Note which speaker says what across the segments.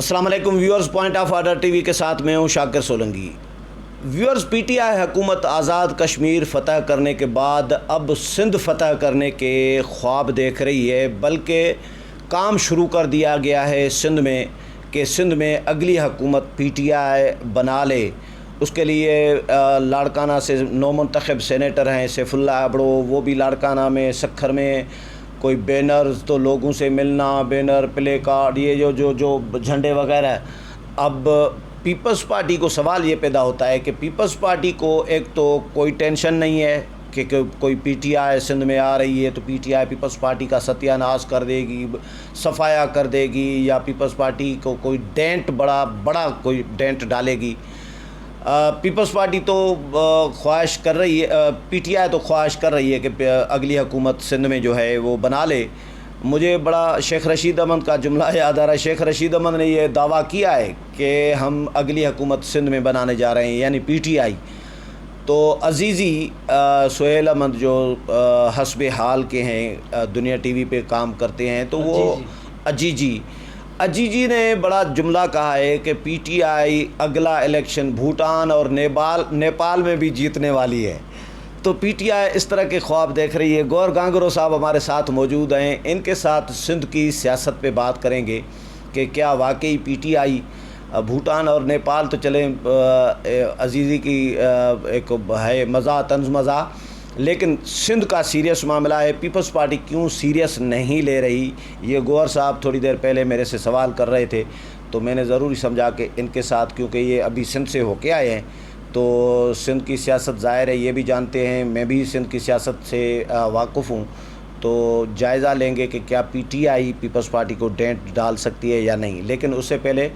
Speaker 1: السلام علیکم viewers, point of order T V کے ساتھ میں ہوں Shakir Soolangi. Viewers, P T I حکومت آزاد کشمیر فتح کرنے کے بعد اب سندھ فتح کرنے کے خواب دیکھ رہی ہے، بلکہ کام شروع کر دیا گیا ہے سندھ میں کہ سندھ میں اگلی حکومت پی ٹی آئی بنا لے۔ اس کے لیے لاڑکانہ سے نو منتخب سینیٹر ہیں سیف اللہ ابڑو، وہ بھی لاڑکانہ میں سکھر میں کوئی بینرز تو لوگوں سے ملنا، بینر پلے کارڈ یہ جو جھنڈے وغیرہ۔ اب پیپلز پارٹی کو سوال یہ پیدا ہوتا ہے کہ پیپلز پارٹی کو ایک تو کوئی ٹینشن نہیں ہے کہ کوئی پی ٹی آئی سندھ میں آ رہی ہے تو P T I Peoples Party کا ستیہ ناش کر دے گی، صفایا کر دے گی، یا پیپلز پارٹی کو کوئی ڈینٹ بڑا کوئی ڈینٹ ڈالے گی۔ پیپلز پارٹی تو خواہش کر رہی ہے، پی ٹی آئی تو خواہش کر رہی ہے کہ اگلی حکومت سندھ میں جو ہے وہ بنا لے۔ مجھے بڑا شیخ رشید احمد کا جملہ یاد آ رہا ہے۔ شیخ رشید احمد نے یہ دعویٰ کیا ہے کہ ہم اگلی حکومت سندھ میں بنانے جا رہے ہیں، یعنی پی ٹی آئی۔ تو عزیزی سہیل احمد جو حسب حال کے ہیں، دنیا ٹی وی پہ کام کرتے ہیں، تو وہ اجیجی نے بڑا جملہ کہا ہے کہ پی ٹی آئی اگلا الیکشن بھوٹان اور نیپال میں بھی جیتنے والی ہے۔ تو پی ٹی آئی اس طرح کے خواب دیکھ رہی ہے۔ گور گانگرو صاحب ہمارے ساتھ موجود ہیں، ان کے ساتھ سندھ کی سیاست پہ بات کریں گے کہ کیا واقعی پی ٹی آئی بھوٹان اور نیپال تو چلیں عزیزی کی ایک ہے مزاح طنز مزاح، لیکن سندھ کا سیریس معاملہ ہے، پیپلز پارٹی کیوں سیریس نہیں لے رہی؟ یہ گور صاحب تھوڑی دیر پہلے میرے سے سوال کر رہے تھے، تو میں نے ضروری سمجھا کہ ان کے ساتھ، کیونکہ یہ ابھی سندھ سے ہو کے آئے ہیں تو سندھ کی سیاست ظاہر ہے یہ بھی جانتے ہیں، میں بھی سندھ کی سیاست سے واقف ہوں، تو جائزہ لیں گے کہ کیا P T I Peoples Party کو ڈینٹ ڈال سکتی ہے یا نہیں۔ لیکن اس سے پہلے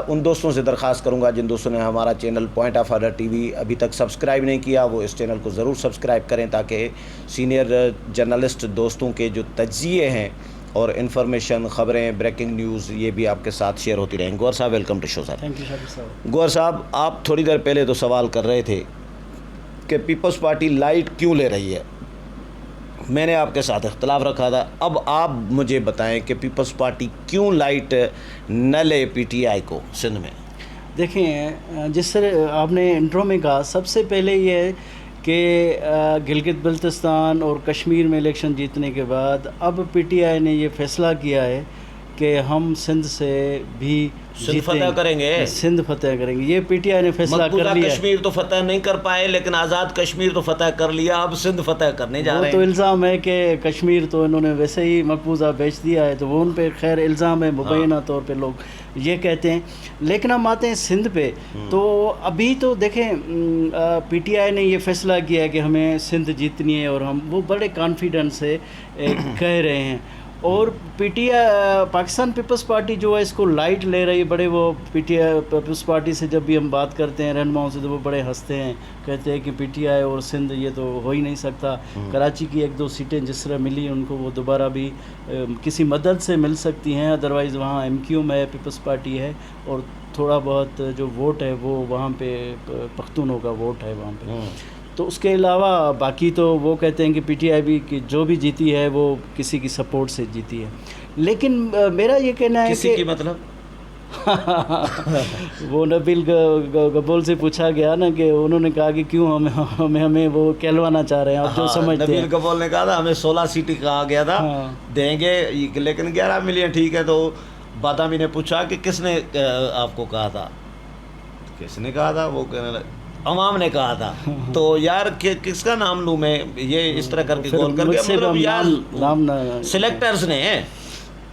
Speaker 1: ان دوستوں سے درخواست کروں گا جن دوستوں نے ہمارا channel point of order T وی ابھی تک سبسکرائب نہیں کیا، وہ اس چینل کو ضرور سبسکرائب کریں تاکہ سینئر جرنلسٹ دوستوں کے جو تجزیے ہیں اور انفارمیشن، خبریں، بریکنگ نیوز، یہ بھی آپ کے ساتھ شیئر ہوتی رہیں۔ گور صاحب ویلکم ٹو شو صاحب۔
Speaker 2: تھینک یو شاکر صاحب۔
Speaker 1: گور صاحب، آپ تھوڑی دیر پہلے تو سوال کر رہے تھے کہ پیپلز پارٹی لائٹ کیوں لے رہی ہے، میں نے آپ کے ساتھ اختلاف رکھا تھا۔ اب آپ مجھے بتائیں کہ پیپلز پارٹی کیوں لائٹ نہ لے پی ٹی آئی کو سندھ میں؟
Speaker 2: دیکھیں، جس طرح آپ نے انٹرو میں کہا، سب سے پہلے یہ ہے کہ گلگت بلتستان اور کشمیر میں الیکشن جیتنے کے بعد اب پی ٹی آئی نے یہ فیصلہ کیا ہے کہ ہم سندھ سے بھی
Speaker 1: فتح کریں گے،
Speaker 2: سندھ فتح کریں گے۔ یہ پی ٹی آئی نے فیصلہ کر لیا۔
Speaker 1: کشمیر تو فتح نہیں کر پائے لیکن آزاد کشمیر تو فتح کر لیا، اب سندھ فتح کرنے جا رہے ہیں۔
Speaker 2: وہ تو الزام ہے کہ کشمیر تو انہوں نے ویسے ہی مقبوضہ بیچ دیا ہے، تو وہ ان پہ خیر الزام ہے، مبینہ طور پہ لوگ یہ کہتے ہیں۔ لیکن ہم آتے ہیں سندھ پہ، تو ابھی تو دیکھیں پی ٹی آئی نے یہ فیصلہ کیا ہے کہ ہمیں سندھ جیتنی ہے، اور ہم وہ بڑے کانفیڈنس سے کہہ رہے ہیں۔ اور P T I Pakistan Peoples Party جو ہے اس کو لائٹ لے رہی ہے، بڑے وہ P T I Peoples Party سے جب بھی ہم بات کرتے ہیں رہنماؤں سے تو وہ بڑے ہنستے ہیں، کہتے ہیں کہ پی ٹی آئی اور سندھ یہ تو ہو ہی نہیں سکتا۔ کراچی کی ایک دو سیٹیں جس طرح ملی ان کو، وہ دوبارہ بھی کسی مدد سے مل سکتی ہیں، ادروائز وہاں ایم کیو میں پیپلز پارٹی ہے، اور تھوڑا بہت جو ووٹ ہے وہ وہاں پہ پختونوں کا ووٹ ہے وہاں پہ۔ تو اس کے علاوہ باقی تو وہ کہتے ہیں کہ پی ٹی آئی بھی کہ جو بھی جیتی ہے وہ کسی کی سپورٹ سے جیتی ہے۔ لیکن میرا یہ کہنا ہے
Speaker 1: کسی
Speaker 2: کہ
Speaker 1: کی مطلب
Speaker 2: وہ نبیل گبول سے پوچھا گیا نا کہ انہوں نے کہا کہ کیوں ہمیں وہ کہلوانا چاہ رہے ہیں، آپ جو سمجھتے ہیں۔
Speaker 1: نبیل گبول نے کہا تھا ہمیں 16 سیٹیں کہا گیا تھا دیں گے، لیکن 11 ملین ٹھیک ہے۔ تو بادامی نے پوچھا کہ کس نے آپ کو کہا تھا، کس نے کہا تھا؟ وہ کہنے لگا عوام نے کہا تھا۔ تو یار کس کا نام لوں میں؟ یہ اس طرح کر کے گول کر کے مطلب یار سلیکٹرز نے۔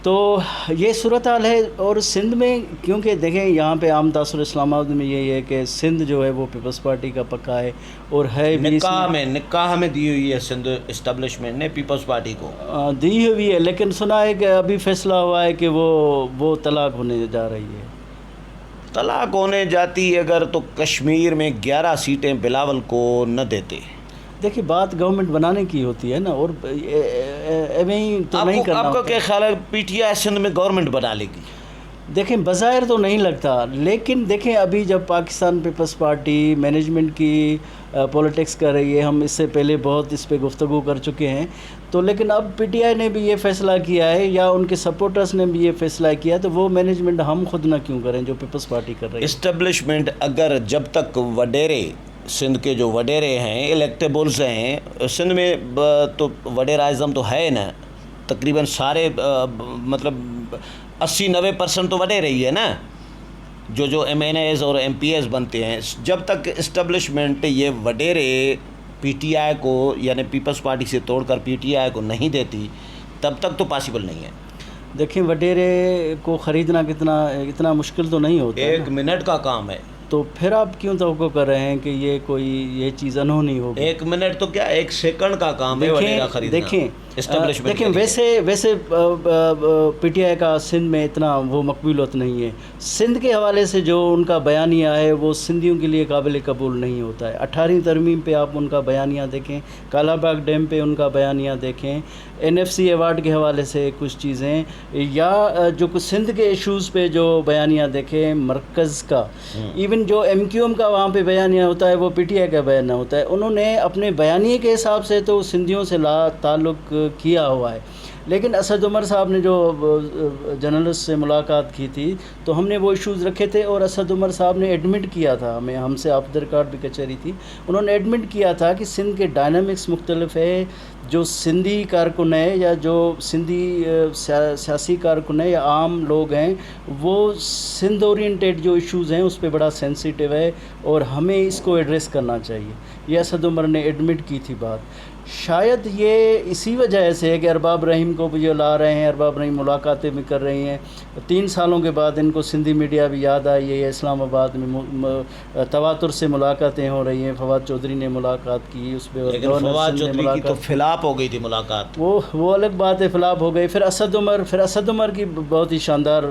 Speaker 2: تو یہ صورتحال ہے۔ اور سندھ میں کیونکہ دیکھیں یہاں پہ عام تاثر اسلام آباد میں یہی ہے کہ سندھ جو ہے وہ پیپلز پارٹی کا پکا ہے، اور ہے بھی
Speaker 1: نکاح میں دی ہوئی ہے سندھ اسٹیبلشمنٹ نے پیپلز پارٹی کو
Speaker 2: دی ہوئی ہے، لیکن سنا ہے کہ ابھی فیصلہ ہوا ہے کہ وہ طلاق ہونے جا رہی ہے۔
Speaker 1: طلاق ہونے جاتی اگر تو کشمیر میں 11 سیٹیں بلاول کو نہ دیتے۔
Speaker 2: دیکھیے بات گورنمنٹ بنانے کی ہوتی ہے نا، اور ایویں ہی تو نہیں کرنا۔
Speaker 1: آپ کا کیا خیال ہے پی ٹی آئی سندھ میں گورنمنٹ بنا لے گی؟
Speaker 2: دیکھیں بظاہر تو نہیں لگتا، لیکن دیکھیں ابھی جب پاکستان پیپلز پارٹی مینجمنٹ کی پولیٹکس کر رہی ہے، ہم اس سے پہلے بہت اس پہ گفتگو کر چکے ہیں، تو لیکن اب پی ٹی آئی نے بھی یہ فیصلہ کیا ہے یا ان کے سپورٹرز نے بھی یہ فیصلہ کیا، تو وہ مینجمنٹ ہم خود نہ کیوں کریں جو پیپلز پارٹی کر رہی ہے۔
Speaker 1: اسٹیبلشمنٹ اگر جب تک وڈیرے سندھ کے جو وڈیرے ہیں الیکٹیبلز ہیں، سندھ میں تو وڈیرہ اعظم تو ہے نا، تقریباً سارے مطلب 80-90% تو وڈیرے ہی ہے نا، جو ایم این ایز اور ایم پی ایز بنتے ہیں۔ جب تک اسٹیبلشمنٹ یہ وڈیرے پی ٹی آئی کو یعنی پیپلز پارٹی سے توڑ کر پی ٹی آئی کو نہیں دیتی، تب تک تو پاسبل نہیں ہے۔
Speaker 2: دیکھیں وڈیرے کو خریدنا اتنا مشکل تو نہیں ہوتا ہے
Speaker 1: ایک منٹ کا کام ہے،
Speaker 2: تو پھر آپ کیوں توقع کر رہے ہیں کہ یہ چیز انہونی ہوگی؟
Speaker 1: ایک منٹ تو کیا 1 سیکنڈ کا کام ہے وڈیرہ خریدنا۔
Speaker 2: دیکھیں ویسے پی ٹی آئی کا سندھ میں اتنا وہ مقبولیت نہیں ہے۔ سندھ کے حوالے سے جو ان کا بیانیہ ہے وہ سندھیوں کے لیے قابل قبول نہیں ہوتا ہے۔ 18ویں ترمیم پہ آپ ان کا بیانیہ دیکھیں، کالا باغ ڈیم پہ ان کا بیانیہ دیکھیں، NFC ایوارڈ کے حوالے سے کچھ چیزیں، یا جو کچھ سندھ کے ایشوز پہ جو بیانیہ دیکھیں مرکز کا، ایون جو MQM کا وہاں پہ بیانیہ ہوتا ہے وہ پی ٹی آئی کا بیانیہ ہوتا ہے۔ انہوں نے اپنے بیانیے کے حساب سے تو سندھیوں سے لا تعلق کیا ہوا ہے، لیکن اسد عمر صاحب نے جو جرنلسٹ سے ملاقات کی تھی تو ہم نے وہ ایشوز رکھے تھے، اور اسد عمر صاحب نے ایڈمٹ کیا تھا، ہم سے آف دا ریکارڈ بھی کچہری تھی، انہوں نے ایڈمٹ کیا تھا کہ سندھ کے ڈائنامکس مختلف ہے، جو سندھی کارکن ہے یا جو سندھی سیاسی کارکن ہے یا عام لوگ ہیں، وہ سندھ اورینٹیڈ جو ایشوز ہیں اس پہ بڑا سینسیٹیو ہے اور ہمیں اس کو ایڈریس کرنا چاہیے۔ یہ اسد عمر نے ایڈمٹ کی تھی بات۔ شاید یہ اسی وجہ سے ہے کہ ارباب رحیم کو بھی جو لا رہے ہیں، ارباب رحیم ملاقاتیں بھی کر رہی ہیں، 3 سالوں کے بعد ان کو سندھی میڈیا بھی یاد آئی ہے، اسلام آباد میں تواتر سے ملاقاتیں ہو رہی ہیں، فواد چودھری نے ملاقات کی اس پہ،
Speaker 1: لیکن فواد چودھری کی تو فلاپ ہو گئی تھی ملاقات،
Speaker 2: وہ الگ بات ہے، فلاپ ہو گئی۔ پھر اسد عمر کی بہت ہی شاندار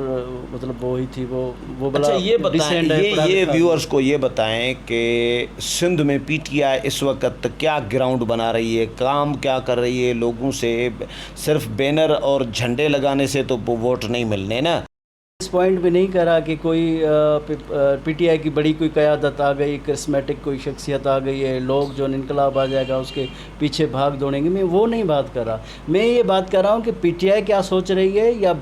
Speaker 2: مطلب وہی تھی، وہ بڑا
Speaker 1: یہ بتائیں، یہ ویورز کو یہ بتائیں کہ سندھ میں پی ٹی آئی اس وقت کیا گراؤنڈ بنا رہی ہے، کام کیا کر رہی ہے؟ لوگوں سے صرف بینر اور جھنڈے لگانے سے تو ووٹ نہیں ملنے نا۔
Speaker 2: اس پوائنٹ بھی نہیں کرا کہ کوئی پی ٹی آئی کی بڑی کوئی قیادت آ گئی، کرسمیٹک کوئی شخصیت آ گئی ہے، لوگ جو انقلاب آ جائے گا اس کے پیچھے بھاگ دوڑیں گے، میں وہ نہیں بات کر رہا، میں یہ بات کر رہا ہوں کہ پی ٹی آئی کیا سوچ رہی ہے یا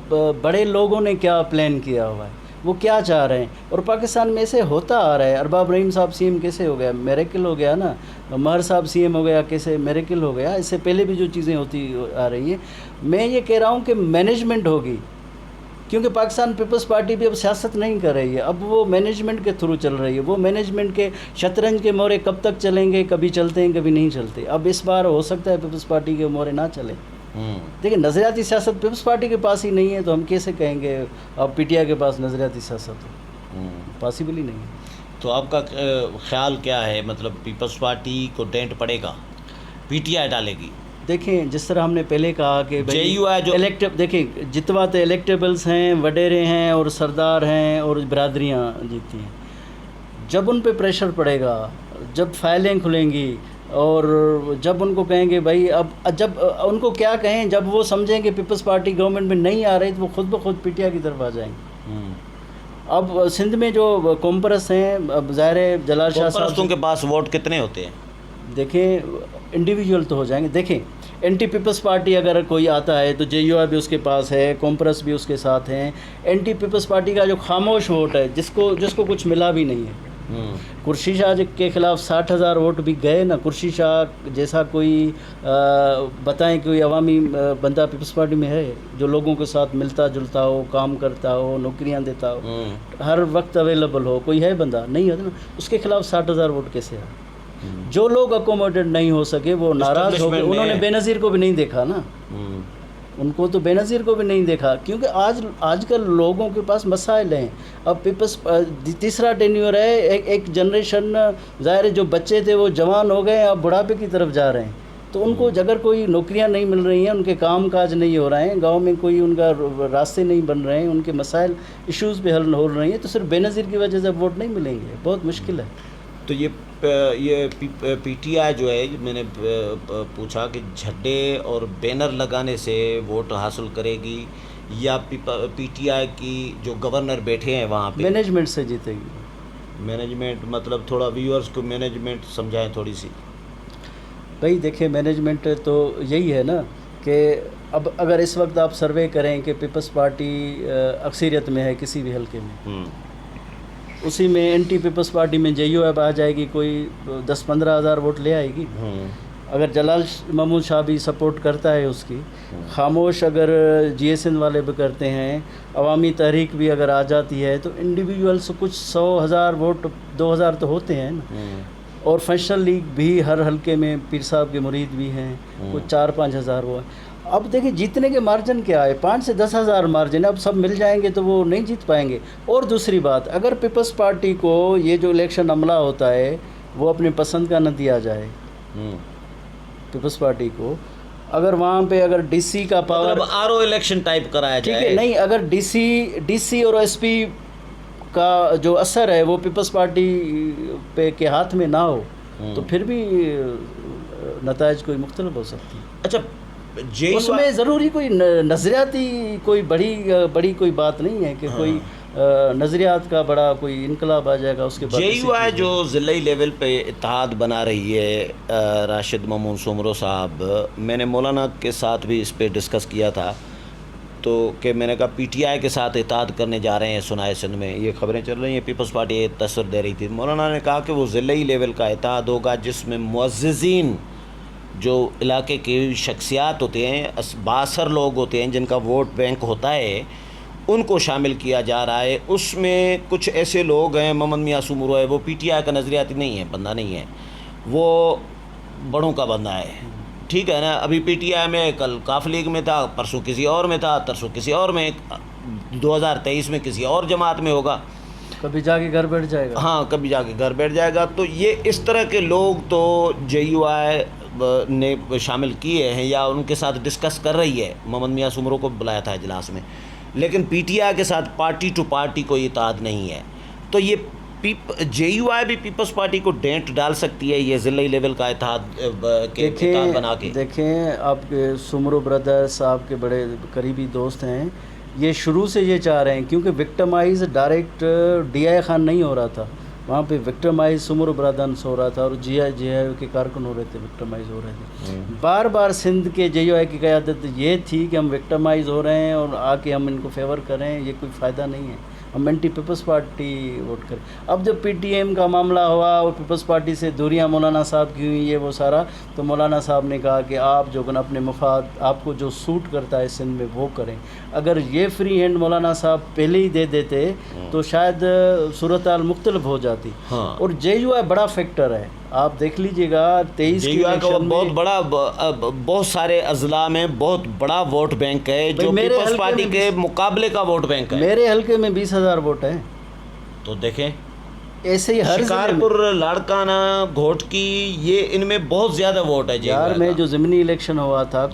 Speaker 2: بڑے لوگوں نے کیا پلان کیا ہوا ہے، وہ کیا چاہ رہے ہیں۔ اور پاکستان میں ایسے ہوتا آ رہا ہے، ارباب رحیم صاحب سی ایم کیسے ہو گیا؟ میریکل ہو گیا نا، مہر صاحب سی ایم ہو گیا، کیسے میریکل ہو گیا؟ اس سے پہلے بھی جو چیزیں ہوتی آ رہی ہیں، میں یہ کہہ رہا ہوں کہ مینجمنٹ ہوگی، کیونکہ پاکستان پیپلز پارٹی بھی اب سیاست نہیں کر رہی ہے، اب وہ مینجمنٹ کے تھرو چل رہی ہے، وہ مینجمنٹ کے شطرنج کے مورے کب تک چلیں گے، کبھی چلتے ہیں کبھی نہیں چلتے۔ اب اس بار ہو سکتا ہے پیپلز پارٹی کے مورے نہ چلیں، دیکھیں نظریاتی سیاست پیپلز پارٹی کے پاس ہی نہیں ہے، تو ہم کیسے کہیں گے اب پی ٹی آئی کے پاس نظریاتی سیاست ہو؟ پاسبل ہی نہیں ہے۔
Speaker 1: تو آپ کا خیال کیا ہے، مطلب پیپلز پارٹی کو ڈینٹ پڑے گا، پی ٹی آئی ڈالے گی؟
Speaker 2: دیکھیں جس طرح ہم نے پہلے کہا کہ دیکھیں جتوا تو الیکٹیبلز ہیں، وڈیرے ہیں اور سردار ہیں اور برادریاں جیتی ہیں، جب ان پہ پریشر پڑے گا، جب فائلیں کھلیں گی اور جب ان کو کہیں گے بھائی، اب جب ان کو کیا کہیں، جب وہ سمجھیں کہ پیپلز پارٹی گورنمنٹ میں نہیں آ رہی تو وہ خود بخود پی ٹی آئی کی طرف آ جائیں گے۔ اب سندھ میں جو کومپرس ہیں، اب ظاہر ہے جلال شاہ صاحب
Speaker 1: کے پاس ووٹ کتنے ہوتے ہیں؟
Speaker 2: دیکھیں انڈیویجول تو ہو جائیں گے، دیکھیں اینٹی پیپلز پارٹی اگر کوئی آتا ہے تو JUI بھی اس کے پاس ہے، کومپرس بھی اس کے ساتھ ہیں۔ اینٹی پیپلز پارٹی کا جو خاموش ووٹ ہے، جس کو کچھ ملا بھی نہیں ہے، قرشی شاہ کے خلاف 60,000 ووٹ بھی گئے نا، قرشی شاہ جیسا کوئی بتائیں کوئی عوامی بندہ پیپلز پارٹی میں ہے جو لوگوں کے ساتھ ملتا جلتا ہو، کام کرتا ہو، نوکریاں دیتا ہو، ہر وقت اویلیبل ہو، کوئی ہے بندہ؟ نہیں ہے نا، اس کے خلاف 60,000 ووٹ کیسے ہے؟ جو لوگ اکوموڈیٹ نہیں ہو سکے وہ ناراض ہو گئے، انہوں نے بے نظیر کو بھی نہیں دیکھا نا، ان کو تو بے نظیر کو بھی نہیں دیکھا، کیونکہ آج کل لوگوں کے پاس مسائل ہیں۔ اب پیپلز تیسرا ٹینیور ہے، ایک جنریشن، ظاہر ہے جو بچے تھے وہ جوان ہو گئے، اب بڑھاپے کی طرف جا رہے ہیں، تو ان کو اگر کوئی نوکریاں نہیں مل رہی ہیں، ان کے کام کاج نہیں ہو رہے ہیں، گاؤں میں کوئی ان کا راستے نہیں بن رہے ہیں، ان کے مسائل ایشوز پہ حل ہو رہی ہیں، تو صرف بے نظیر کی وجہ سے ووٹ نہیں ملیں گے، بہت مشکل ہے۔
Speaker 1: تو یہ پی ٹی آئی جو ہے، میں نے پوچھا کہ جھنڈے اور بینر لگانے سے ووٹ حاصل کرے گی یا پی ٹی آئی کی جو گورنر بیٹھے ہیں وہاں پہ؟
Speaker 2: مینجمنٹ سے جیتے گی.
Speaker 1: مینجمنٹ مطلب تھوڑا ویورز کو مینجمنٹ سمجھائیں تھوڑی سی.
Speaker 2: بھائی دیکھیں مینجمنٹ تو یہی ہے نا کہ اب اگر اس وقت آپ سروے کریں کہ پیپلز پارٹی اکثریت میں ہے کسی بھی حلقے میں، اسی میں اینٹی پیپلز پارٹی میں جے یو ایف آ جائے گی، کوئی 10-15 ہزار ووٹ لے آئے گی. اگر جلال محمود شاہ بھی سپورٹ کرتا ہے اس کی، خاموش اگر جی ایس این والے بھی کرتے ہیں، عوامی تحریک بھی اگر آ جاتی ہے، تو انڈیویجولس کچھ 100,000 ووٹ 2,000 تو ہوتے ہیں نا. اور فیشنل لیگ بھی ہر حلقے میں پیر صاحب کے مرید بھی ہیں، کچھ 4-5 ہزار وہ ہیں. اب دیکھیں جیتنے کے مارجن کیا ہے، 5 سے 10 ہزار مارجن. اب سب مل جائیں گے تو وہ نہیں جیت پائیں گے. اور دوسری بات، اگر پیپلز پارٹی کو یہ جو الیکشن عملہ ہوتا ہے وہ اپنے پسند کا نہ دیا جائے، پیپلز پارٹی کو اگر وہاں پہ اگر ڈی سی کا power
Speaker 1: R O election type کرایا جائے،
Speaker 2: ٹھیک ہے، نہیں اگر ڈی سی اور ایس پی کا جو اثر ہے وہ پیپلز پارٹی پہ کے ہاتھ میں نہ ہو، تو پھر بھی نتائج کوئی مختلف ہو سکتی ہیں.
Speaker 1: اچھا
Speaker 2: اس میں ضروری کوئی نظریاتی کوئی بڑی کوئی بات نہیں ہے کہ کوئی نظریات کا بڑا کوئی انقلاب آ جائے گا اس کے بعد.
Speaker 1: جے یو آئی جو ضلعی لیول پہ اتحاد بنا رہی ہے، راشد محمود سومرو صاحب، میں نے مولانا کے ساتھ بھی اس پہ ڈسکس کیا تھا، تو کہ میں نے کہا پی ٹی آئی کے ساتھ اتحاد کرنے جا رہے ہیں سنائے سندھ میں، یہ خبریں چل رہی ہیں، پیپلز پارٹی یہ تصور دے رہی تھی. مولانا نے کہا کہ وہ ضلعی لیول کا اتحاد ہوگا جس میں معززین جو علاقے کی شخصیات ہوتے ہیں، بااثر لوگ ہوتے ہیں جن کا ووٹ بینک ہوتا ہے، ان کو شامل کیا جا رہا ہے. اس میں کچھ ایسے لوگ ہیں، محمد میاں سومرو ہے، وہ پی ٹی آئی کا نظریاتی نہیں ہے، بندہ نہیں ہے، وہ بڑوں کا بندہ ہے، ٹھیک ہے نا. ابھی پی ٹی آئی میں کل کاف لیگ میں تھا، پرسوں کسی اور میں تھا، ترسوں کسی اور میں، 2023 میں کسی اور جماعت میں ہوگا،
Speaker 2: کبھی جا کے گھر بیٹھ جائے گا.
Speaker 1: ہاں کبھی جا کے گھر بیٹھ جائے گا. تو یہ اس طرح کے لوگ تو جے یو آئی نے شامل کیے ہیں یا ان کے ساتھ ڈسکس کر رہی ہے. محمد میاں سومرو کو بلایا تھا اجلاس میں، لیکن پی ٹی آئی کے ساتھ پارٹی ٹو پارٹی کوئی اتحاد نہیں ہے. تو یہ جے یو آئی بھی پیپلز پارٹی کو ڈینٹ ڈال سکتی ہے یہ ضلعی لیول کا اتحاد بنا کے.
Speaker 2: دیکھیں آپ کے سومرو بردرس آپ کے بڑے قریبی دوست ہیں، یہ شروع سے یہ چاہ رہے ہیں، کیونکہ وکٹمائز ڈائریکٹ ڈی آئی خان نہیں ہو رہا تھا، وہاں پہ وکٹمائز سومرو برادرس ہو رہا تھا، اور جے آئی کے کارکن ہو رہے تھے، وکٹمائز ہو رہے تھے. بار بار سندھ کے جے یو آئی کی قیادت یہ تھی کہ ہم وکٹمائز ہو رہے ہیں اور آ کے ہم ان کو فیور کریں، یہ کوئی فائدہ نہیں ہے، ہم اینٹی پیپلز پارٹی ووٹ کریں. اب جب پی ٹی ایم کا معاملہ ہوا اور پیپلز پارٹی سے دوریاں مولانا صاحب کی ہوئی، یہ وہ سارا، تو مولانا صاحب نے کہا کہ آپ جو اپنے مفاد آپ کو جو سوٹ کرتا ہے سندھ میں وہ کریں. اگر یہ فری ہینڈ مولانا صاحب پہلے ہی دے دیتے تو شاید صورتحال مختلف ہو جاتی. اور جے یو آئی بڑا فیکٹر ہے، آپ دیکھ لیجئے گا 23 کی الیکشن میں
Speaker 1: بہت بڑا، بہت سارے اضلاع میں بہت بڑا ووٹ بینک ہے جو پیپلز پارٹی کے مقابلے کا ووٹ بینک ہے.
Speaker 2: میرے حلقے میں 20,000 ووٹ ہیں.
Speaker 1: تو دیکھیں
Speaker 2: ایسے ہی ہر
Speaker 1: شکارپور، لاڑکانہ، گھوٹکی، یہ ان میں بہت زیادہ ووٹ ہے.
Speaker 2: یار میں جو ضمنی الیکشن ہوا تھا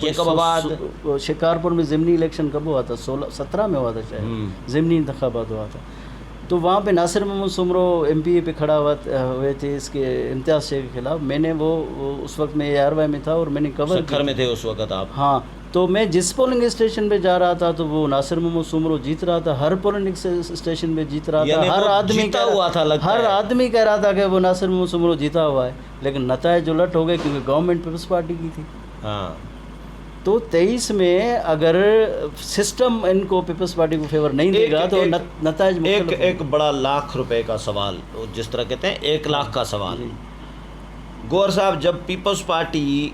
Speaker 2: شکارپور میں، ضمنی الیکشن کب ہوا تھا؟ 17 میں ہوا تھا شاید، ضمنی انتخابات ہوا تھا. تو وہاں پہ ناصر محمد سومرو ایم پی اے پہ کھڑا ہوئے تھے اس کے امتیاز شیخ کے خلاف. میں نے وہ اس وقت میں اے آر وائی میں تھا اور میں نے کور
Speaker 1: سکھر میں تھے اس وقت آپ.
Speaker 2: ہاں، تو میں جس پولنگ اسٹیشن پہ جا رہا تھا تو وہ ناصر محمد سومرو جیت رہا تھا، ہر پولنگ اسٹیشن پہ جیت رہا تھا. ہر آدمی کہہ رہا تھا کہ وہ ناصر محمد سومرو جیتا ہوا ہے، لیکن نتائج الٹ ہو گئے کیونکہ گورنمنٹ پیپلز پارٹی کی تھی.
Speaker 1: ہاں،
Speaker 2: تو 23 میں اگر سسٹم ان کو پیپلز پارٹی کو فیور نہیں دے گا تو نتائج
Speaker 1: ایک بڑا لاکھ روپے کا سوال، جس طرح کہتے ہیں 1 لاکھ کا سوال. گور صاحب، جب پیپلز پارٹی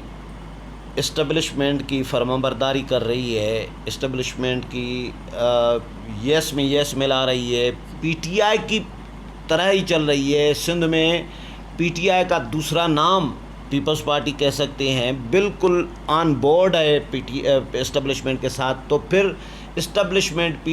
Speaker 1: اسٹیبلشمنٹ کی فرمانبرداری کر رہی ہے، اسٹیبلشمنٹ کی یس میں یس ملا رہی ہے، پی ٹی آئی کی طرح ہی چل رہی ہے، سندھ میں پی ٹی آئی کا دوسرا نام پیپلز پارٹی کہہ سکتے ہیں، بالکل آن بورڈ ہے اسٹیبلشمنٹ کے ساتھ، تو پھر اسٹیبلشمنٹ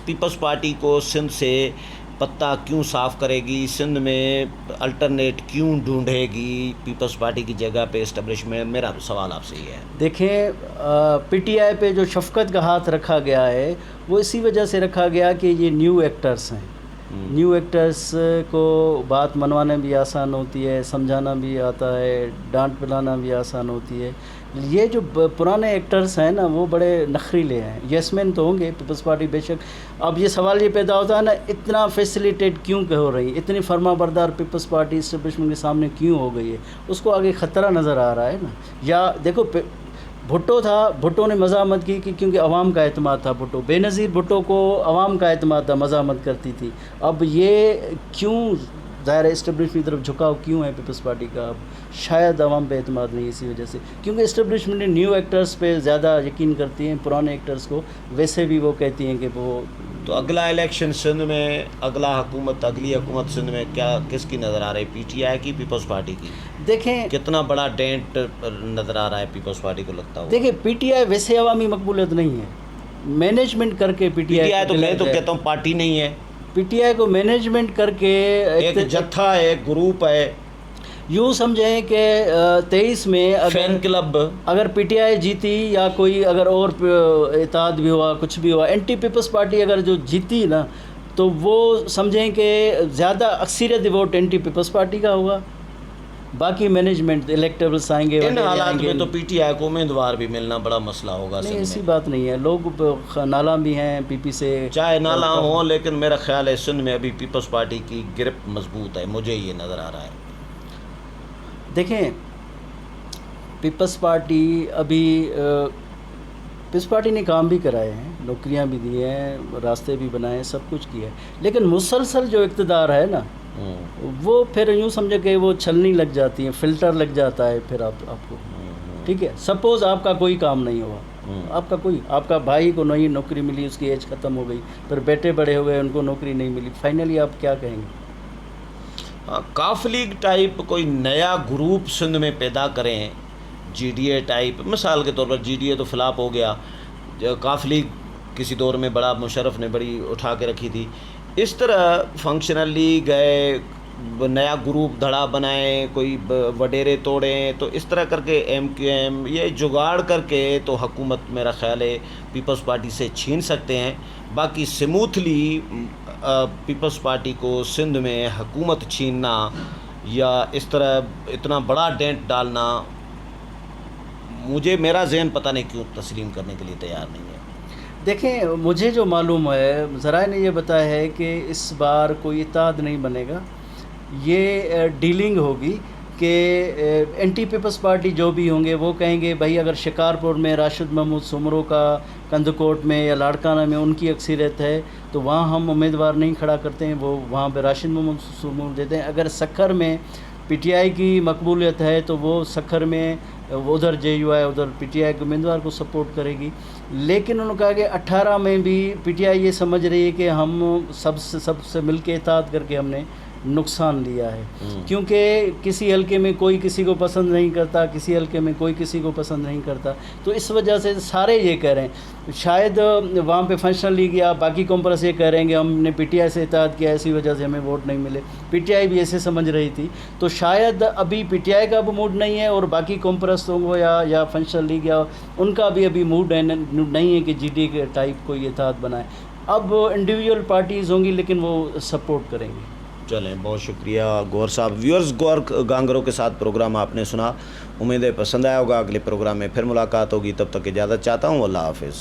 Speaker 1: پیپلز پارٹی کو سندھ سے پتہ کیوں صاف کرے گی؟ سندھ میں الٹرنیٹ کیوں ڈھونڈے گی پیپلز پارٹی کی جگہ پہ اسٹیبلشمنٹ؟ میرا سوال آپ سے یہ ہے.
Speaker 2: دیکھیں پی ٹی آئی پہ جو شفقت کا ہاتھ رکھا گیا ہے وہ اسی وجہ سے رکھا گیا کہ یہ نیو ایکٹرز ہیں. نیو ایکٹرز کو بات منوانا بھی آسان ہوتی ہے، سمجھانا بھی آتا ہے، ڈانٹ پلانا بھی آسان ہوتی ہے. یہ جو پرانے ایکٹرز ہیں نا وہ بڑے نخریلے ہیں. یس مین تو ہوں گے پیپلز پارٹی بے شک. اب یہ سوال یہ پیدا ہوتا ہے نا اتنا فیسیلیٹیٹ کیوں کہ ہو رہی ہے, اتنی فرما بردار پیپلز پارٹی اسٹیبلشمنٹ کے سامنے کیوں ہو گئی ہے, اس کو آگے خطرہ نظر آ رہا ہے نا. یا دیکھو بھٹو تھا, بھٹو نے مزاحمت کی کیونکہ عوام کا اعتماد تھا. بھٹو بے نظیر بھٹو کو عوام کا اعتماد تھا, مزاحمت کرتی تھی. اب یہ کیوں ظاہر اسٹیبلشمنٹ کی طرف جھکاؤ کیوں ہے پیپلز پارٹی کا؟ اب شاید عوام پہ اعتماد نہیں اسی وجہ سے, کیونکہ اسٹیبلشمنٹ نیو ایکٹرز پہ زیادہ یقین کرتی ہیں, پرانے ایکٹرز کو ویسے بھی وہ کہتی ہیں کہ وہ.
Speaker 1: تو اگلا الیکشن سندھ میں, اگلی حکومت سندھ میں کیا کس کی نظر آ رہی ہے, پی ٹی آئی کی, پیپلز پارٹی کی؟
Speaker 2: دیکھیں
Speaker 1: کتنا بڑا ڈینٹ نظر آ رہا ہے پیپلز پارٹی کو لگتا ہو؟
Speaker 2: دیکھیں پی ٹی آئی ویسے عوامی مقبولیت نہیں ہے, مینجمنٹ کر کے پی ٹی آئی
Speaker 1: تو میں تو کہتا ہوں پارٹی نہیں ہے,
Speaker 2: پی ٹی آئی کو مینجمنٹ کر کے
Speaker 1: ایک جتھا ہے, ایک گروپ ہے,
Speaker 2: یوں سمجھیں کہ 23 میں
Speaker 1: فین کلب.
Speaker 2: اگر پی ٹی آئی جیتی یا کوئی اگر اور اتحاد بھی ہوا, کچھ بھی ہوا, اینٹی پیپلز پارٹی اگر جو جیتی نا تو وہ سمجھیں کہ زیادہ اکثریت ووٹ اینٹی پیپلز پارٹی کا ہوگا. باقی مینجمنٹ الیکٹیبلس آئیں گے.
Speaker 1: ان حالات میں تو پی ٹی آئی کو امیدوار بھی ملنا بڑا مسئلہ ہوگا.
Speaker 2: نہیں ایسی بات نہیں ہے, لوگ نالاں بھی ہیں پی پی سے,
Speaker 1: چاہے نالاں ہوں, لیکن میرا خیال ہے سندھ میں ابھی پیپلز پارٹی کی گرپ مضبوط ہے, مجھے یہ نظر آ رہا ہے.
Speaker 2: دیکھیں پیپلز پارٹی ابھی پیپلز پارٹی نے کام بھی کرائے ہیں, نوکریاں بھی دی ہیں, راستے بھی بنائے ہیں, سب کچھ کیا ہے, لیکن مسلسل جو اقتدار ہے نا وہ پھر یوں سمجھے کہ وہ چھلنی لگ جاتی ہیں, فلٹر لگ جاتا ہے پھر آپ کو. ٹھیک ہے, سپوز آپ کا کوئی کام نہیں ہوا, آپ کا بھائی کو نئی نوکری ملی, اس کی ایج ختم ہو گئی, پھر بیٹے بڑے ہو گئے, ان کو نوکری نہیں ملی, فائنلی آپ کیا کہیں گے؟
Speaker 1: کاف لیگ ٹائپ کوئی نیا گروپ سندھ میں پیدا کریں, جی ڈی اے ٹائپ, مثال کے طور پر جی ڈی اے تو فلاپ ہو گیا, کاف لیگ کسی دور میں بڑا مشرف نے بڑی اٹھا کے رکھی تھی, اس طرح فنکشنل لیگ ہے, نیا گروپ دھڑا بنائیں, کوئی وڈیرے توڑیں, تو اس طرح کر کے ایم کیو ایم یہ جگاڑ کر کے تو حکومت میرا خیال ہے پیپلز پارٹی سے چھین سکتے ہیں. باقی سموتھلی پیپلز پارٹی کو سندھ میں حکومت چھیننا یا اس طرح اتنا بڑا ڈینٹ ڈالنا, میرا ذہن پتہ نہیں کیوں تسلیم کرنے کے لیے تیار نہیں ہے.
Speaker 2: دیکھیں مجھے جو معلوم ہے, ذرائع نے یہ بتایا ہے کہ اس بار کوئی اتحاد نہیں بنے گا, یہ ڈیلنگ ہوگی کہ اینٹی پیپلز پارٹی جو بھی ہوں گے وہ کہیں گے بھائی اگر شکارپور میں راشد محمود سمرو کا, کندکوٹ میں یا لاڑکانہ میں ان کی اکثریت ہے تو وہاں ہم امیدوار نہیں کھڑا کرتے ہیں, وہ وہاں پہ راشد محمود سمرو دیتے ہیں. اگر سکھر میں پی ٹی آئی کی مقبولیت ہے تو وہ سکھر میں ادھر جے یو آئی ادھر پی ٹی آئی کے امیدوار کو سپورٹ کرے گی. لیکن انہوں نے کہا کہ 18 میں بھی پی ٹی آئی یہ سمجھ رہی ہے کہ ہم سب سے مل کے اتحاد کر کے ہم نے نقصان لیا ہے, کیونکہ کسی حلقے میں کوئی کسی کو پسند نہیں کرتا, کسی حلقے میں کوئی کسی کو پسند نہیں کرتا, تو اس وجہ سے سارے یہ کہہ رہے ہیں. شاید وہاں پہ فنکشنل لیگ یا باقی کمپرس یہ کہہ رہے ہیں کہ ہم نے پی ٹی آئی سے اتحاد کیا, اسی وجہ سے ہمیں ووٹ نہیں ملے. پی ٹی آئی بھی ایسے سمجھ رہی تھی, تو شاید ابھی پی ٹی آئی کا بھی موڈ نہیں ہے اور باقی کمپرسوں کو یا فنکشنل لیگ یا ان کا بھی ابھی موڈ نہیں ہے کہ جی ڈی کے ٹائپ کو یہ اتحاد بنائے. اب انڈیویجول پارٹیز ہوں گی لیکن وہ سپورٹ کریں گے.
Speaker 1: چلیں, بہت شکریہ گور صاحب. ویورز گور گانگرو کے ساتھ پروگرام آپ نے سنا, امید ہے پسند آیا ہوگا. اگلے پروگرام میں پھر ملاقات ہوگی, تب تک اجازت چاہتا ہوں. اللہ حافظ.